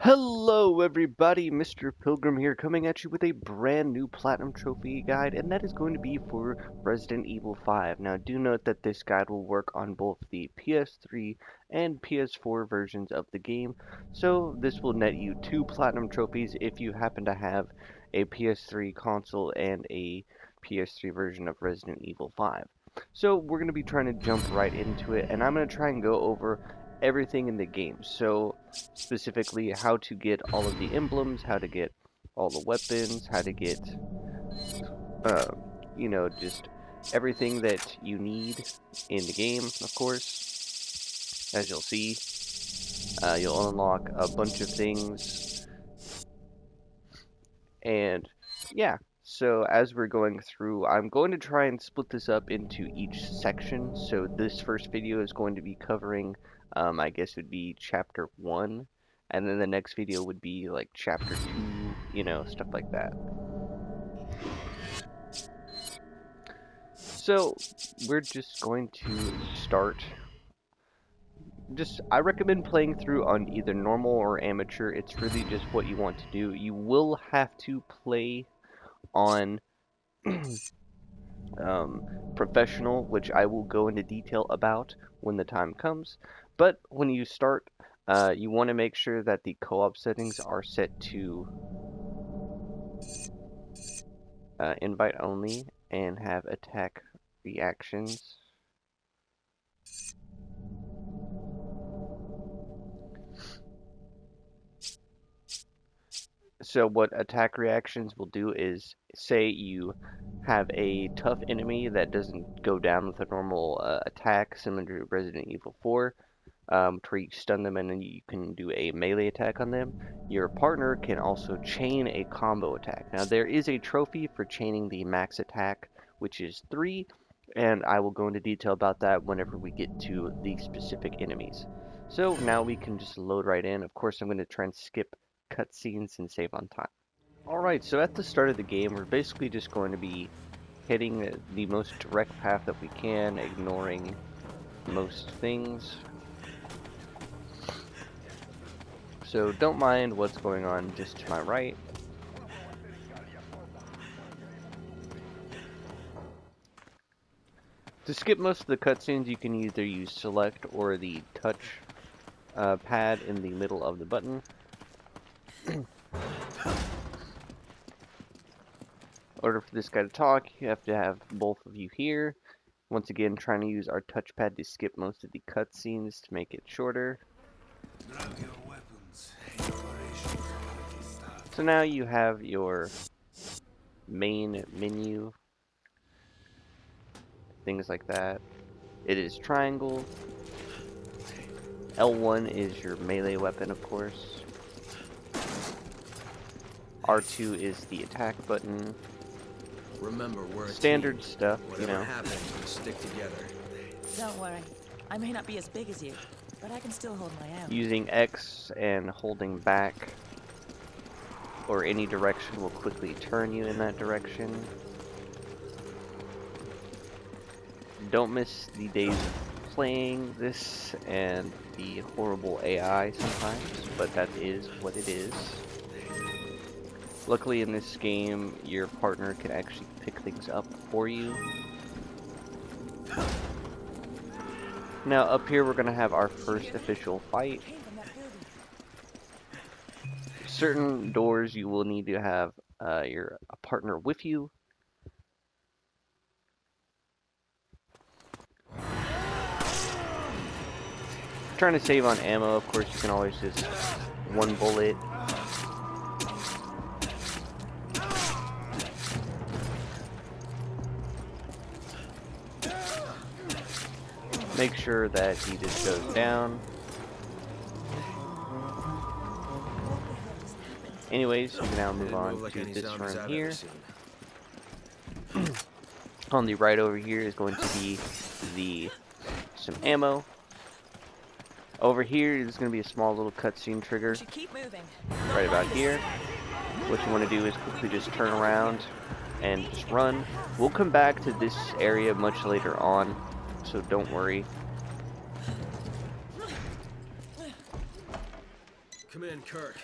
Hello everybody, Mr. Pilgrim here, coming at you with a brand new Platinum Trophy guide, and that is going to be for Resident Evil 5. Now do note that this guide will work on both the PS3 and PS4 versions of the game, so this will net you 2 Platinum Trophies if you happen to have a PS3 console and a PS3 version of Resident Evil 5. So we're going to be trying to jump right into it, and I'm going to try and go over everything in the game. So specifically how to get all of the emblems, how to get all the weapons, how to get, just everything that you need in the game, of course. As you'll see, you'll unlock a bunch of things. And yeah, so as we're going through, I'm going to try and split this up into each section. So this first video is going to be covering, I guess it would be chapter 1. And then the next video would be like chapter 2, stuff like that. So we're just going to start. I recommend playing through on either normal or amateur. It's really just what you want to do. You will have to play on professional, which I will go into detail about when the time comes. But when you start, you want to make sure that the co-op settings are set to invite only and have attack reactions. So what attack reactions will do is, say you have a tough enemy that doesn't go down with a normal attack, similar to Resident Evil 4, where you stun them and then you can do a melee attack on them. Your partner can also chain a combo attack. Now there is a trophy for chaining the max attack, which is 3, and I will go into detail about that whenever we get to the specific enemies. So now we can just load right in. Of course, I'm going to try and skip cutscenes and save on time. Alright, so at the start of the game, we're basically just going to be hitting the most direct path that we can, ignoring most things. So don't mind what's going on just to my right. To skip most of the cutscenes, you can either use select or the touch pad in the middle of the button. In order for this guy to talk, you have to have both of you here. Once again, trying to use our touchpad to skip most of the cutscenes to make it shorter. So now you have your main menu, things like that. It is triangle. L1 is your melee weapon, of course. R2 is the attack button. Remember, we're standard stuff, Whatever happens, we stick together. Don't worry. I may not be as big as you, but I can still hold my own. Using X and holding back or any direction will quickly turn you in that direction. Don't miss the days of playing this and the horrible AI sometimes, but that is what it is. Luckily in this game, your partner can actually pick things up for you. Now up here we're going to have our first official fight. Certain doors you will need to have your partner with you. Trying to save on ammo, of course you can always just one bullet. Make sure that he just goes down. Anyways, we can now move on to this room here. On the right over here is going to be some ammo. Over here is going to be a small little cutscene trigger. Right about here. What you want to do is quickly just turn around and just run. We'll come back to this area much later on, so don't worry. Come in, Kirk.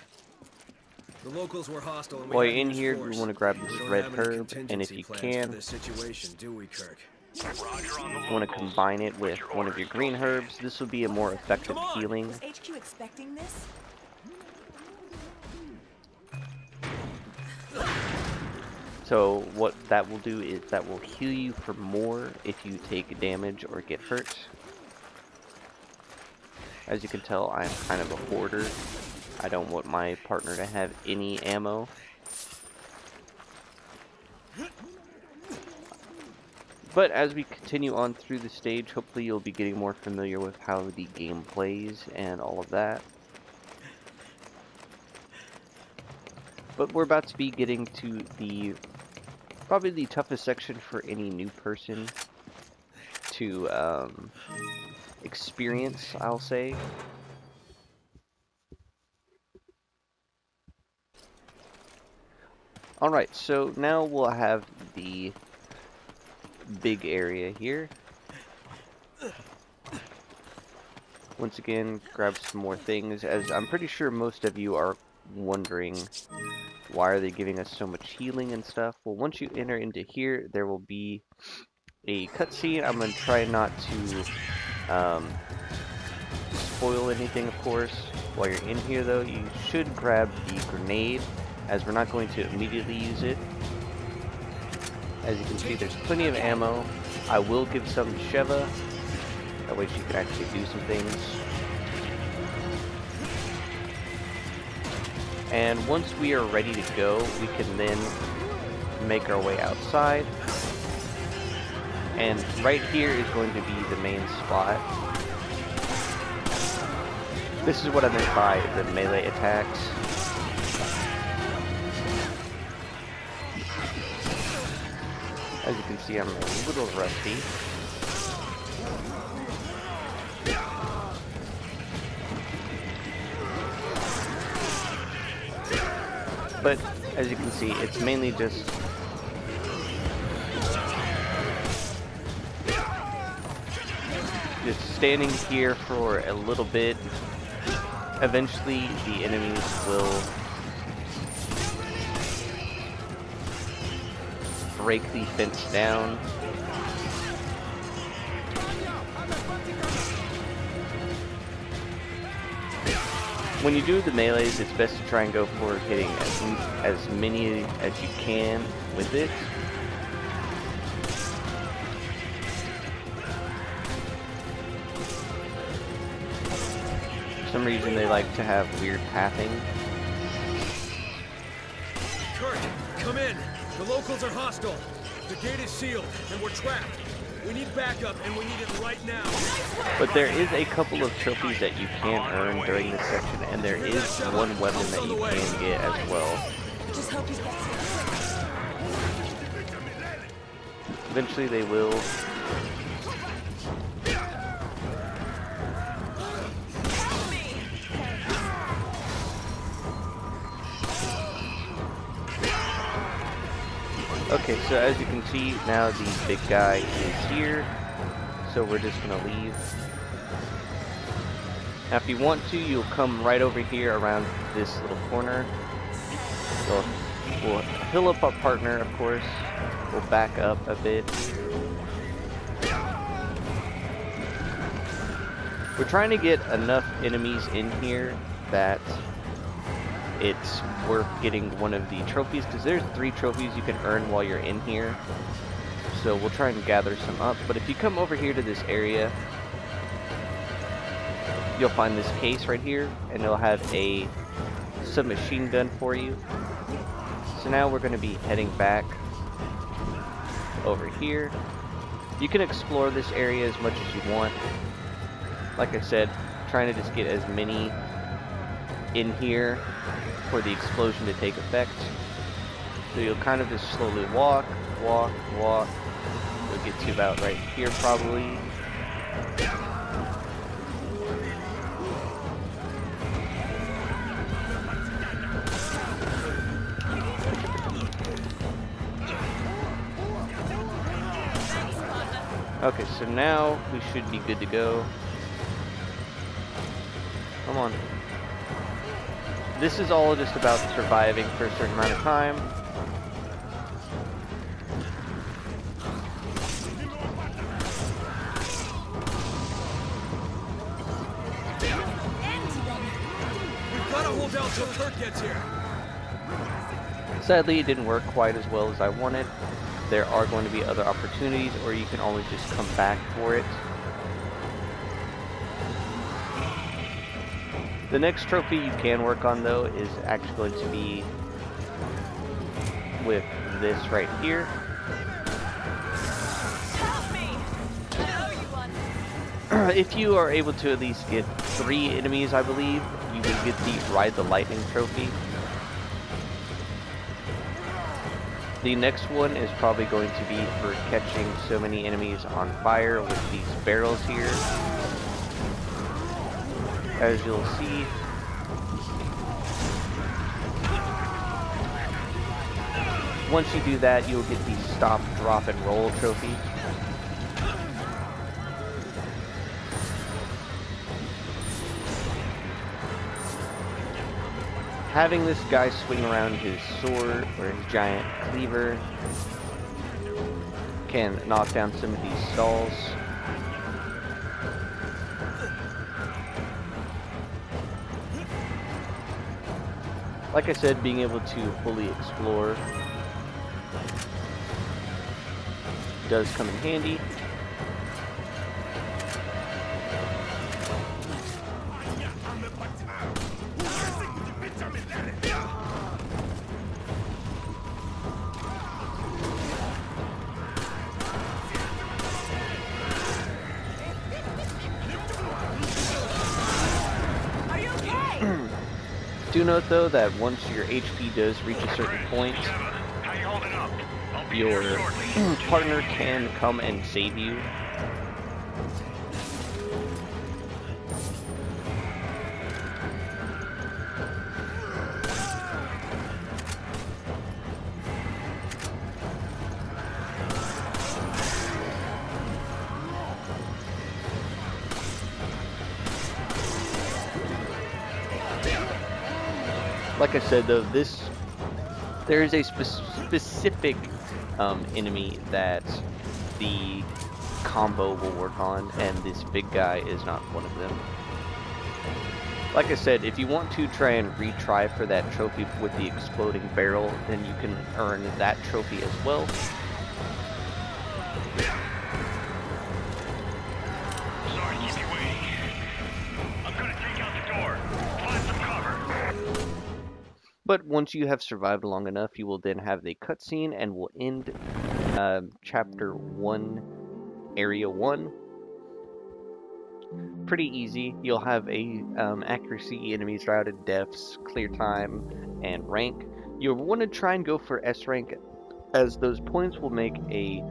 The locals were hostile and we While had you're in to use here, force. you want to grab We this don't red have any herb, and contingency if you plans can, for this situation, do we, Kirk? you want to combine it with one of your green herbs. This will be a more effective Come on! healing. Was HQ expecting this? So what that will do is that will heal you for more if you take damage or get hurt. As you can tell, I'm kind of a hoarder. I don't want my partner to have any ammo. But as we continue on through the stage, hopefully you'll be getting more familiar with how the game plays and all of that. But we're about to be getting to probably the toughest section for any new person to experience, I'll say. Alright, so now we'll have the big area here. Once again, grab some more things, as I'm pretty sure most of you are wondering why are they giving us so much healing and stuff. Well, once you enter into here, there will be a cutscene. I'm going to try not to spoil anything, of course. While you're in here, though, you should grab the grenade, as we're not going to immediately use it. As you can see, there's plenty of ammo. I will give some to Sheva, that way she can actually do some things. And once we are ready to go, we can then make our way outside. And right here is going to be the main spot. This is what I meant by the melee attacks. As you can see, I'm a little rusty. But as you can see, it's mainly just standing here for a little bit. Eventually, the enemies will break the fence down. When you do the melees, it's best to try and go for hitting as many as you can with it. For some reason they like to have weird pathing. Kirk, come in. The locals are hostile. The gate is sealed, and we're trapped. We need backup, and we need it right now. But there is a couple of trophies that you can earn during this section, and there is one weapon that you can get as well. Just hope you get Eventually they will. Okay, so as you can see, now the big guy is here, so we're just gonna leave. Now if you want to, you'll come right over here around this little corner. We'll heal up our partner, of course. We'll back up a bit. We're trying to get enough enemies in here that it's worth getting one of the trophies, because there's 3 trophies you can earn while you're in here. So we'll try and gather some up. But if you come over here to this area, you'll find this case right here, and it'll have a submachine gun for you. So now we're going to be heading back over here. You can explore this area as much as you want. Like I said, trying to just get as many in here for the explosion to take effect. So you'll kind of just slowly walk. You'll get to about right here probably. Okay, so now we should be good to go. Come on. This is all just about surviving for a certain amount of time. We've got to hold out till Kurt gets here. Sadly, it didn't work quite as well as I wanted. There are going to be other opportunities, or you can always just come back for it. The next trophy you can work on, though, is actually going to be with this right here. Help me! I owe you one. If you are able to at least get 3 enemies, I believe, you will get the Ride the Lightning trophy. The next one is probably going to be for catching so many enemies on fire with these barrels here. As you'll see, once you do that, you'll get the Stop, Drop, and Roll trophy. Having this guy swing around his sword or his giant cleaver can knock down some of these stalls. Like I said, being able to fully explore does come in handy. Are you okay? Do note though that once your HP does reach a certain point, your partner can come and save you. Like I said though, there is a specific enemy that the combo will work on, and this big guy is not one of them. Like I said, if you want to try and retry for that trophy with the exploding barrel, then you can earn that trophy as well. Sorry to keep you waiting. I'm gonna take out the door. Find some cover. But once you have survived long enough, you will then have the cutscene and will end Chapter 1, Area 1. Pretty easy. You'll have a accuracy, enemies routed, deaths, clear time, and rank. You'll want to try and go for S rank, as those points will make a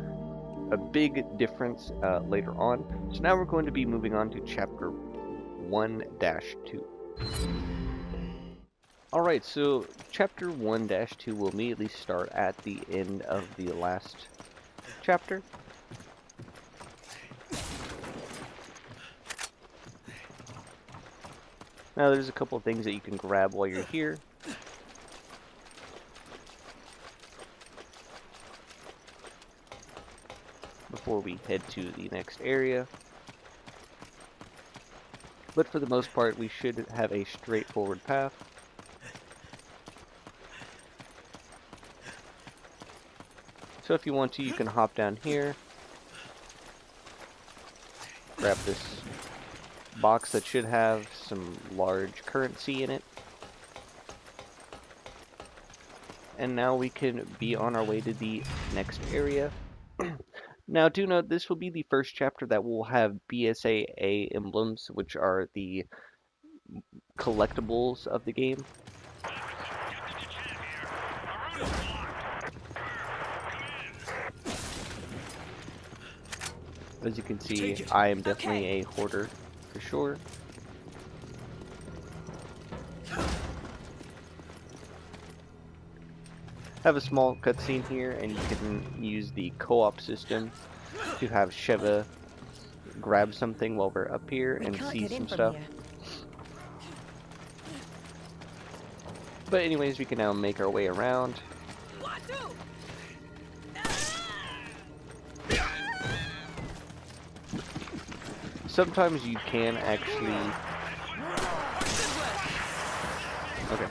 big difference later on. So now we're going to be moving on to Chapter 1-2. Alright, so Chapter 1-2 will immediately start at the end of the last chapter. Now there's a couple of things that you can grab while you're here. Before we head to the next area. But for the most part, we should have a straightforward path. So if you want to, you can hop down here, grab this box that should have some large currency in it, and now we can be on our way to the next area. Now do note, this will be the first chapter that will have BSAA emblems, which are the collectibles of the game. As you can see, I am definitely a hoarder, for sure. Have a small cutscene here, and you can use the co-op system to have Sheva grab something while we're up here and see some stuff. But anyways, we can now make our way around. Sometimes you can actually... Okay.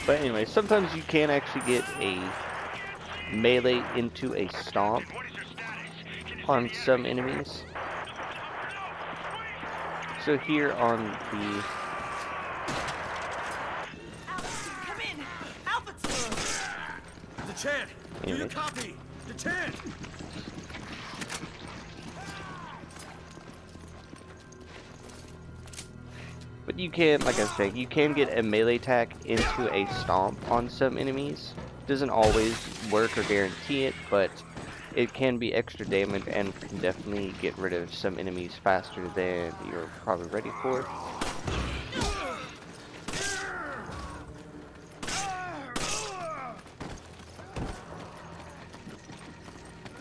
But anyway, sometimes you can actually get a melee into a stomp on some enemies. So here on the... Come in! Alpha! Dechant! Do you copy? Dechant! But you can, like I said, you can get a melee attack into a stomp on some enemies. Doesn't always work or guarantee it, but it can be extra damage and can definitely get rid of some enemies faster than you're probably ready for.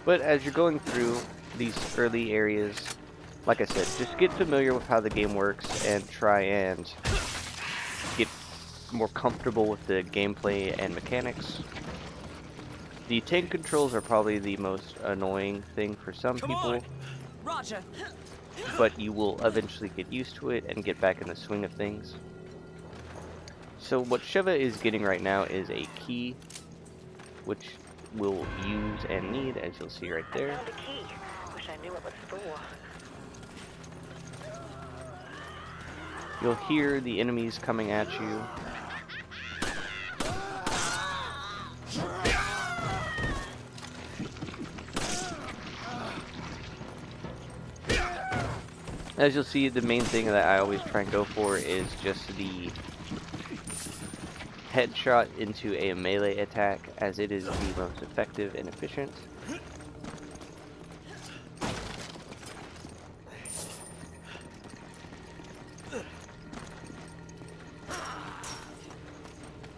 But as you're going through these early areas, like I said, just get familiar with how the game works and try and get more comfortable with the gameplay and mechanics. The tank controls are probably the most annoying thing for some people, Roger. but you will eventually get used to it and get back in the swing of things. So what Sheva is getting right now is a key, which we'll use and need, as you'll see right there. I found a key. Wish I knew what it was for. You'll hear the enemies coming at you. As you'll see, the main thing that I always try and go for is just the headshot into a melee attack, as it is the most effective and efficient.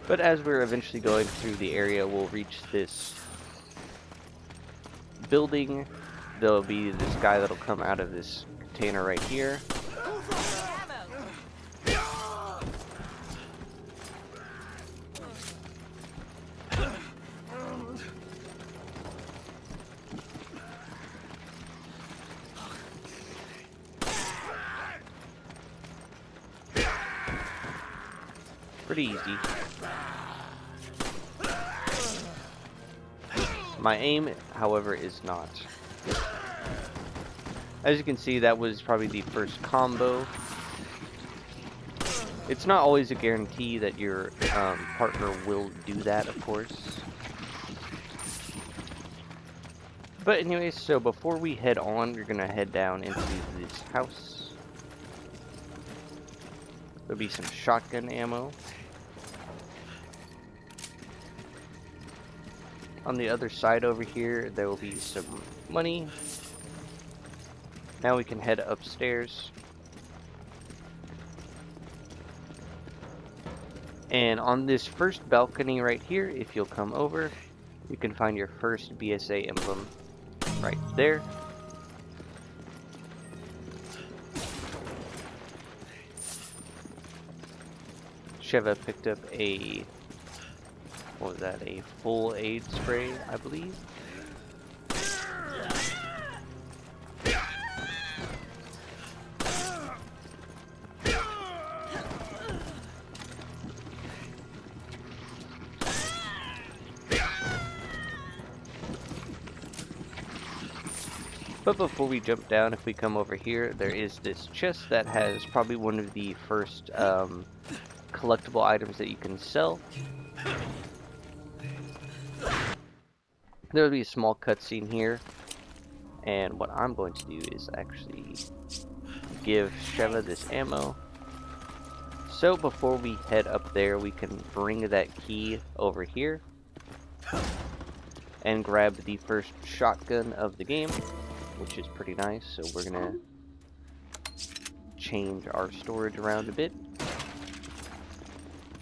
But as we're eventually going through the area, we'll reach this building. There'll be this guy that'll come out of this container right here. Pretty easy. My aim, however, is not. As you can see, that was probably the first combo. It's not always a guarantee that your partner will do that, of course. But anyways, so before we head on, we're gonna head down into this house. There'll be some shotgun ammo. On the other side over here, there will be some money. Now we can head upstairs. And on this first balcony right here, if you'll come over, you can find your first BSA emblem right there. Sheva picked up a, what was that, a full aid spray, I believe. But before we jump down, if we come over here, there is this chest that has probably one of the first collectible items that you can sell. There will be a small cutscene here, and what I'm going to do is actually give Sheva this ammo. So before we head up there, we can bring that key over here and grab the first shotgun of the game, which is pretty nice. So we're gonna change our storage around a bit.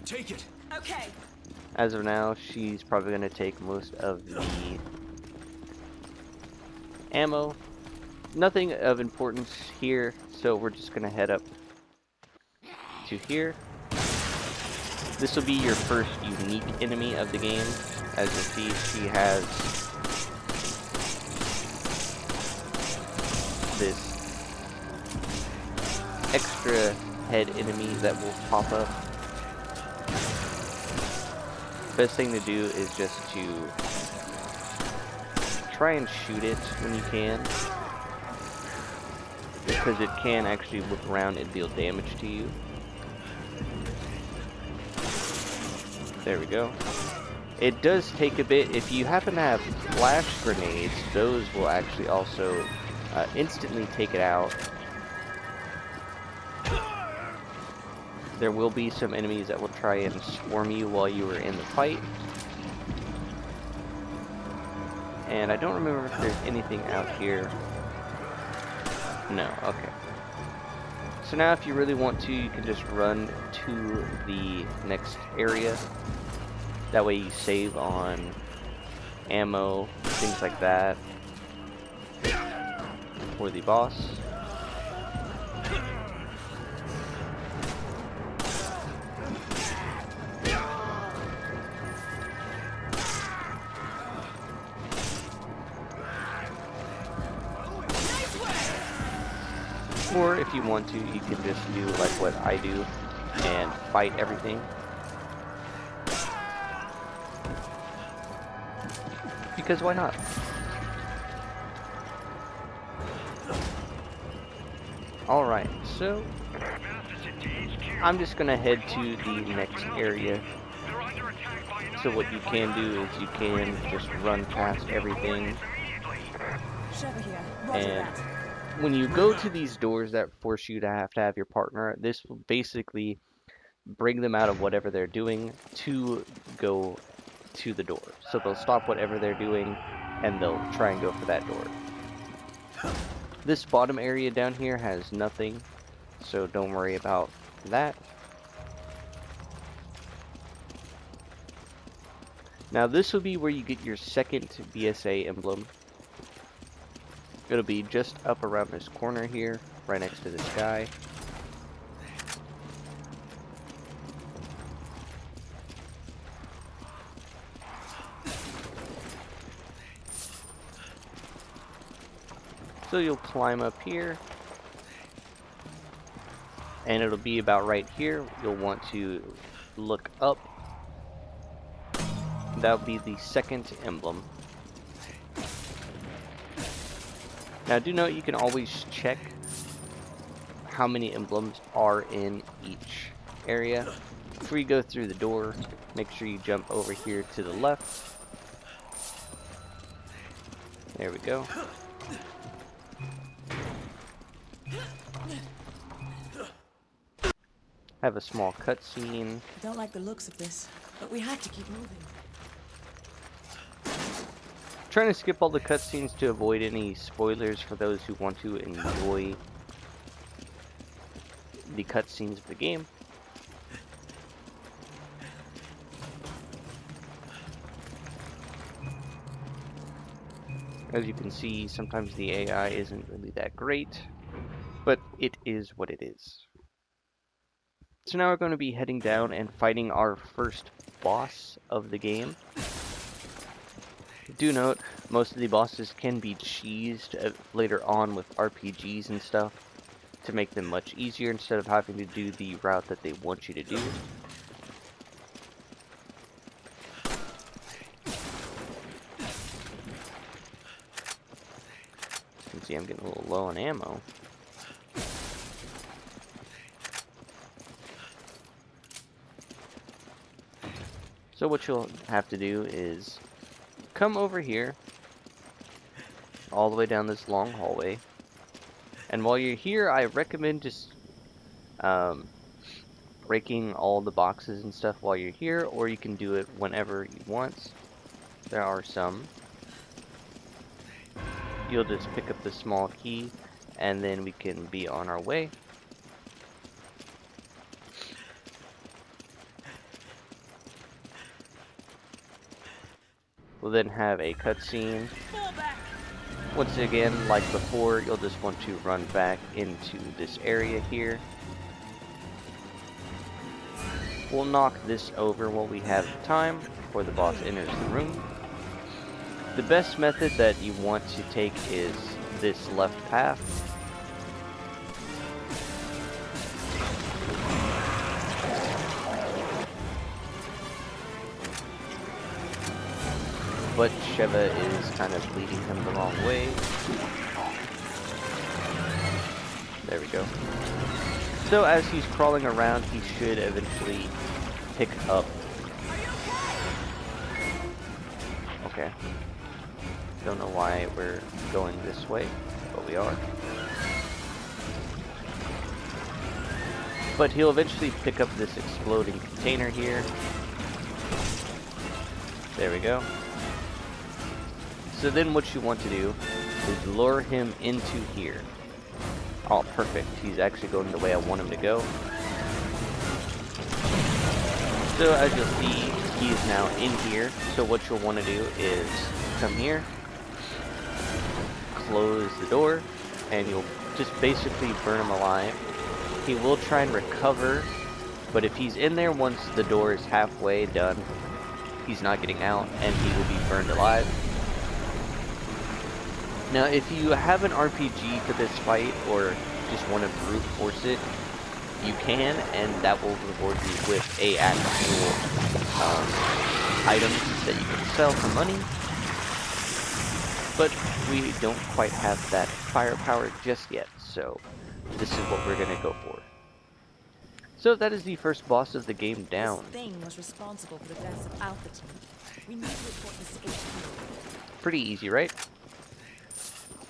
Take it. Okay. As of now, she's probably gonna take most of the ammo. Nothing of importance here, so we're just gonna head up to here. This will be your first unique enemy of the game. As you see, she has this extra head enemy that will pop up. Best thing to do is just to try and shoot it when you can, because it can actually look around and deal damage to you. There we go. It does take a bit. If you happen to have flash grenades, those will actually also instantly take it out. There will be some enemies that will try and swarm you while you are in the fight. And I don't remember if there's anything out here. No, okay. So now if you really want to, you can just run to the next area. That way you save on ammo, things like that, for the boss. Or if you want to, you can just do like what I do and fight everything. Because why not? Alright, so I'm just gonna head to the next area. So what you can do is you can just run past everything. Sheva here. Roger And that. when you go to these doors that force you to have your partner, this will basically bring them out of whatever they're doing to go to the door. So they'll stop whatever they're doing and they'll try and go for that door. This bottom area down here has nothing, so don't worry about that. Now this will be where you get your second BSA emblem. It'll be just up around this corner here, right next to this guy. So you'll climb up here, and it'll be about right here. You'll want to look up. That'll be the second emblem. Now do note you can always check how many emblems are in each area. Before you go through the door, make sure you jump over here to the left. There we go. Have a small cutscene. I don't like the looks of this, but we have to keep moving. Trying to skip all the cutscenes to avoid any spoilers for those who want to enjoy the cutscenes of the game. As you can see, sometimes the AI isn't really that great, but it is what it is. So now we're going to be heading down and fighting our first boss of the game. Do note, most of the bosses can be cheesed later on with RPGs and stuff to make them much easier instead of having to do the route that they want you to do. You can see I'm getting a little low on ammo. So what you'll have to do is come over here, all the way down this long hallway. And while you're here, I recommend just breaking all the boxes and stuff while you're here, or you can do it whenever you want. There are some. You'll just pick up the small key, and then we can be on our way. We'll then have a cutscene. Once again, like before, you'll just want to run back into this area here. We'll knock this over while we have time before the boss enters the room. The best method that you want to take is this left path. But Sheva is kind of leading him the wrong way. There we go. So as he's crawling around, he should eventually pick up. Okay. Don't know why we're going this way, but we are. But he'll eventually pick up this exploding container here. There we go. So then what you want to do is lure him into here. Oh, perfect. He's actually going the way I want him to go. So as you'll see, he is now in here. So what you'll want to do is come here, close the door, and you'll just basically burn him alive. He will try and recover, but if he's in there once the door is halfway done, he's not getting out, and he will be burned alive. Now, if you have an RPG for this fight, or just want to brute force it, you can, and that will reward you with a actual item that you can sell for money. But we don't quite have that firepower just yet, so this is what we're going to go for. So that is the first boss of the game down. This thing was responsible for the deaths of Alpha Team. We need to report this to HQ. Pretty easy, right?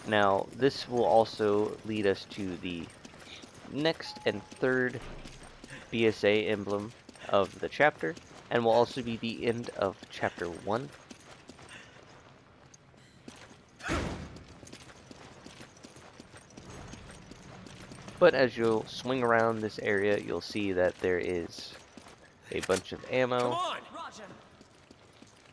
Now, this will also lead us to the next and third BSA emblem of the chapter, and will also be the end of chapter 1. But as you'll swing around this area, you'll see that there is a bunch of ammo. Come on! Roger.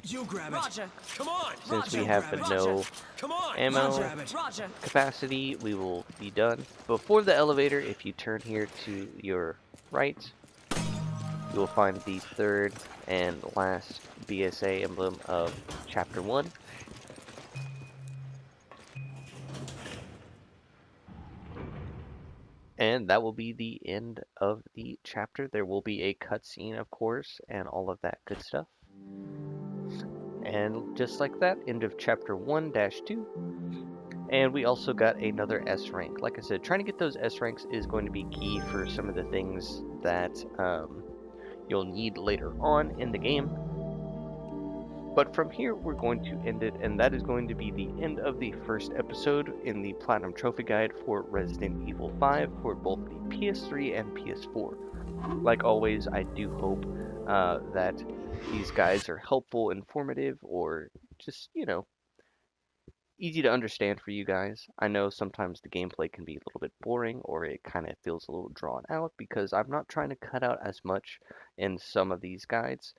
You grab it. Roger. Come on! Since we Roger. have Grab it. no Come on! ammo Grab it. Roger. capacity, we will be done. Before the elevator, if you turn here to your right, you will find the third and last BSA emblem of chapter 1. And that will be the end of the chapter. There will be a cutscene, of course, and all of that good stuff. And just like that, end of chapter 1-2. And we also got another S rank. Like I said, trying to get those S ranks is going to be key for some of the things that you'll need later on in the game. But from here, we're going to end it, and that is going to be the end of the first episode in the Platinum Trophy Guide for Resident Evil 5 for both the PS3 and PS4. Like always, I do hope that these guides are helpful, informative, or just, you know, easy to understand for you guys. I know sometimes the gameplay can be a little bit boring, or it kind of feels a little drawn out, because I'm not trying to cut out as much in some of these guides.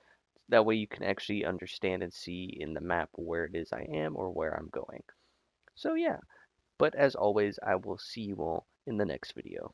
That way you can actually understand and see in the map where it is I am or where I'm going. So yeah, but as always, I will see you all in the next video.